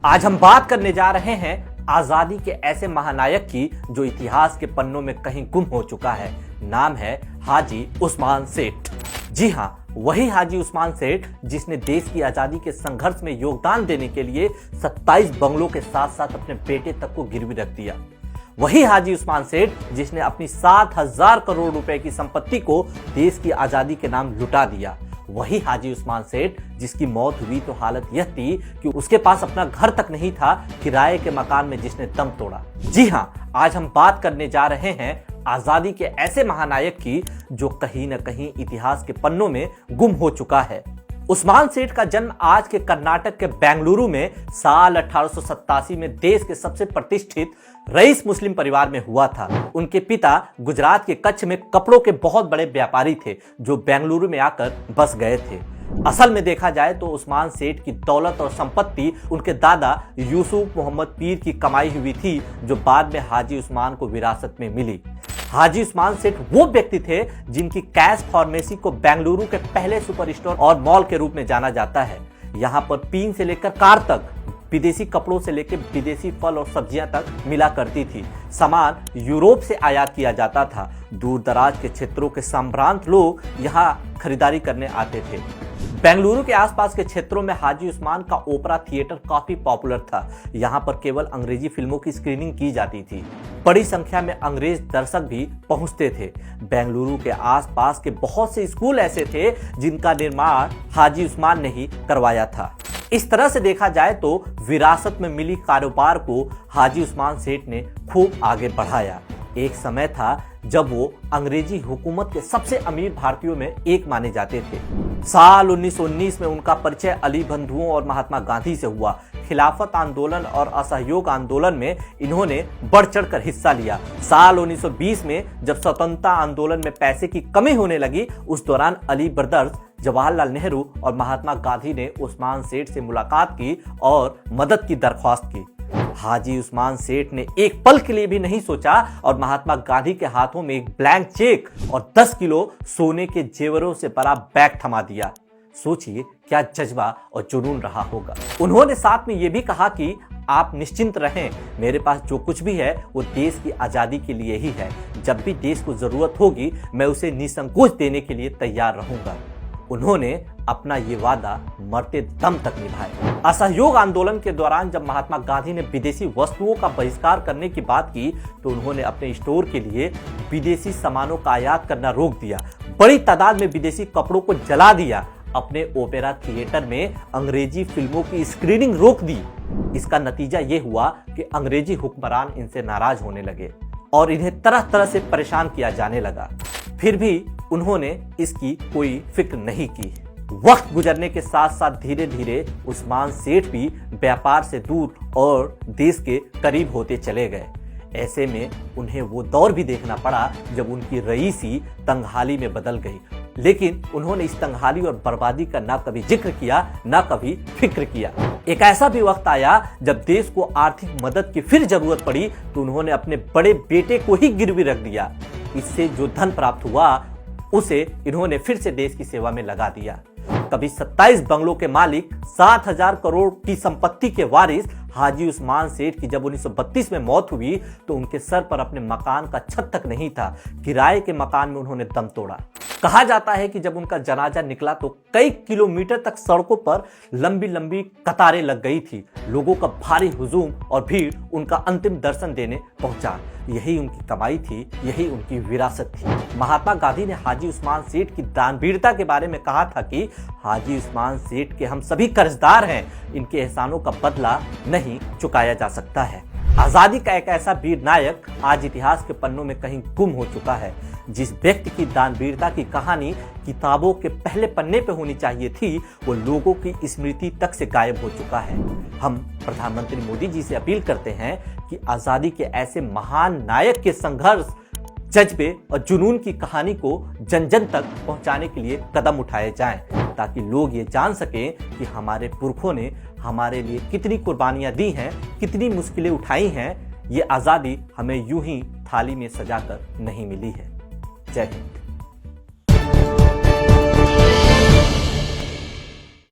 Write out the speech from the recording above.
आज हम बात करने जा रहे हैं आजादी के ऐसे महानायक की जो इतिहास के पन्नों में कहीं गुम हो चुका है। नाम है हाजी उस्मान सेठ। जी हाँ, वही हाजी उस्मान सेठ जिसने देश की आजादी के संघर्ष में योगदान देने के लिए 27 बंगलों के साथ साथ अपने बेटे तक को गिरवी रख दिया। वही हाजी उस्मान सेठ जिसने अपनी 7,000 करोड़ रुपए की संपत्ति को देश की आजादी के नाम लुटा दिया। वही हाजी उस्मान सेठ जिसकी मौत हुई तो हालत यह थी कि उसके पास अपना घर तक नहीं था, किराए के मकान में जिसने दम तोड़ा। जी हाँ, आज हम बात करने जा रहे हैं आजादी के ऐसे महानायक की जो कहीं न कहीं इतिहास के पन्नों में गुम हो चुका है। उस्मान सेठ का जन्म आज के कर्नाटक के बेंगलुरु में साल 1887 में देश के सबसे प्रतिष्ठित रईस मुस्लिम परिवार में हुआ था। उनके पिता गुजरात के कच्छ में कपड़ों के बहुत बड़े व्यापारी थे जो बेंगलुरु में आकर बस गए थे। असल में देखा जाए तो उस्मान सेठ की दौलत और संपत्ति उनके दादा यूसुफ मोहम्मद पीर की कमाई हुई थी जो बाद में हाजी उस्मान को विरासत में मिली। हाजी उस्मान सेठ वो व्यक्ति थे जिनकी कैश फार्मेसी को बेंगलुरु के पहले सुपर स्टोर और मॉल के रूप में जाना जाता है। यहाँ पर पीन से लेकर कार तक, विदेशी कपड़ों से लेकर विदेशी फल और सब्जियां तक मिला करती थी। सामान यूरोप से आयात किया जाता था। दूर दराज के क्षेत्रों के संभ्रांत लोग यहाँ खरीदारी करने आते थे। बेंगलुरु के आसपास के क्षेत्रों में हाजी उस्मान का ओपेरा थिएटर काफी पॉपुलर था। यहाँ पर केवल अंग्रेजी फिल्मों की स्क्रीनिंग की जाती थी। बड़ी संख्या में अंग्रेज दर्शक भी पहुंचते थे। बेंगलुरु के आसपास के बहुत से स्कूल ऐसे थे जिनका निर्माण हाजी उस्मान ने ही करवाया था। इस तरह से देखा जाए तो विरासत में मिली कारोबार को हाजी उस्मान सेठ ने खूब आगे बढ़ाया। एक समय था जब वो अंग्रेजी हुकूमत के सबसे अमीर भारतीयों में एक माने जाते थे। साल 1919 में उनका परिचय अली बंधुओं और महात्मा गांधी से हुआ। खिलाफत आंदोलन और असहयोग आंदोलन में इन्होंने बढ़ चढ़कर हिस्सा लिया। साल 1920 में जब स्वतंत्रता आंदोलन में पैसे की कमी होने लगी, उस दौरान अली ब्रदर्स, जवाहरलाल नेहरू और महात्मा गांधी ने उस्मान सेठ से मुलाकात की और मदद की दरख्वास्त की। हाजी उस्मान सेठ ने एक पल के लिए भी नहीं सोचा और महात्मा गांधी के हाथों में एक ब्लैंक चेक और 10 किलो सोने के जेवरों से भरा बैग थमा दिया। सोचिए क्या जज्बा और जुनून रहा होगा। उन्होंने साथ में यह भी कहा कि आप निश्चिंत रहें, मेरे पास जो कुछ भी है वो देश की आजादी के लिए ही है। जब भी देश को जरूरत होगी मैं उसे निसंकोच देने के लिए तैयार रहूंगा। उन्होंने अपना ये वादा मरते दम तक निभाया। असहयोग आंदोलन के दौरान जब महात्मा गांधी ने विदेशी वस्तुओं का बहिष्कार करने की बात की तो उन्होंने अपने स्टोर के लिए विदेशी सामानों का आयात करना रोक दिया। बड़ी तादाद में विदेशी कपड़ों को जला दिया। अपने ओपेरा थिएटर में अंग्रेजी फिल्मों की स्क्रीनिंग रोक दी। इसका नतीजा ये हुआ कि अंग्रेजी हुक्मरान इनसे नाराज होने लगे और इन्हें तरह तरह से परेशान किया जाने लगा। फिर भी उन्होंने इसकी कोई फिक्र नहीं की। वक्त गुजरने के साथ साथ धीरे धीरे उस्मान सेठ भी व्यापार से दूर और देश के करीब होते चले गए। ऐसे में उन्हें वो दौर भी देखना पड़ा जब उनकी रईसी तंगहाली में बदल गई। लेकिन उन्होंने इस तंगहाली और बर्बादी का ना कभी जिक्र किया, ना कभी फिक्र किया। एक ऐसा भी वक्त आया जब देश को आर्थिक मदद की फिर जरूरत पड़ी तो उन्होंने अपने बड़े बेटे को ही गिरवी रख दिया। इससे जो धन प्राप्त हुआ उसे इन्होंने फिर से देश की सेवा में लगा दिया। कभी 27 बंगलों के मालिक, 7,000 करोड़ की संपत्ति के वारिस हाजी उस्मान सेठ की जब 1932 में मौत हुई तो उनके सर पर अपने मकान का छत तक नहीं था। किराए के मकान में उन्होंने दम तोड़ा। कहा जाता है कि जब उनका जनाजा निकला तो कई किलोमीटर तक सड़कों पर लंबी लंबी कतारें लग गई थी। लोगों का भारी हुजूम और भीड़ उनका अंतिम दर्शन देने पहुंचा। यही उनकी कमाई थी, यही उनकी विरासत थी। महात्मा गांधी ने हाजी उस्मान सेठ की दानवीरता के बारे में कहा था कि हाजी उस्मान सेठ के हम सभी कर्जदार हैं, इनके एहसानों का बदला नहीं चुकाया जा सकता है। आजादी का एक ऐसा वीर नायक आज इतिहास के पन्नों में कहीं गुम हो चुका है। जिस व्यक्ति की दानवीरता की कहानी किताबों के पहले पन्ने पे होनी चाहिए थी वो लोगों की स्मृति तक से गायब हो चुका है। हम प्रधानमंत्री मोदी जी से अपील करते हैं कि आजादी के ऐसे महान नायक के संघर्ष, जज्बे और जुनून की कहानी को जन जन तक पहुंचाने के लिए कदम उठाए जाएं ताकि लोग ये जान सकें कि हमारे पुरखों ने हमारे लिए कितनी कुर्बानियां दी हैं, कितनी मुश्किलें उठाई हैं। ये आज़ादी हमें यूं ही थाली में सजाकर नहीं मिली है। जय हिंद।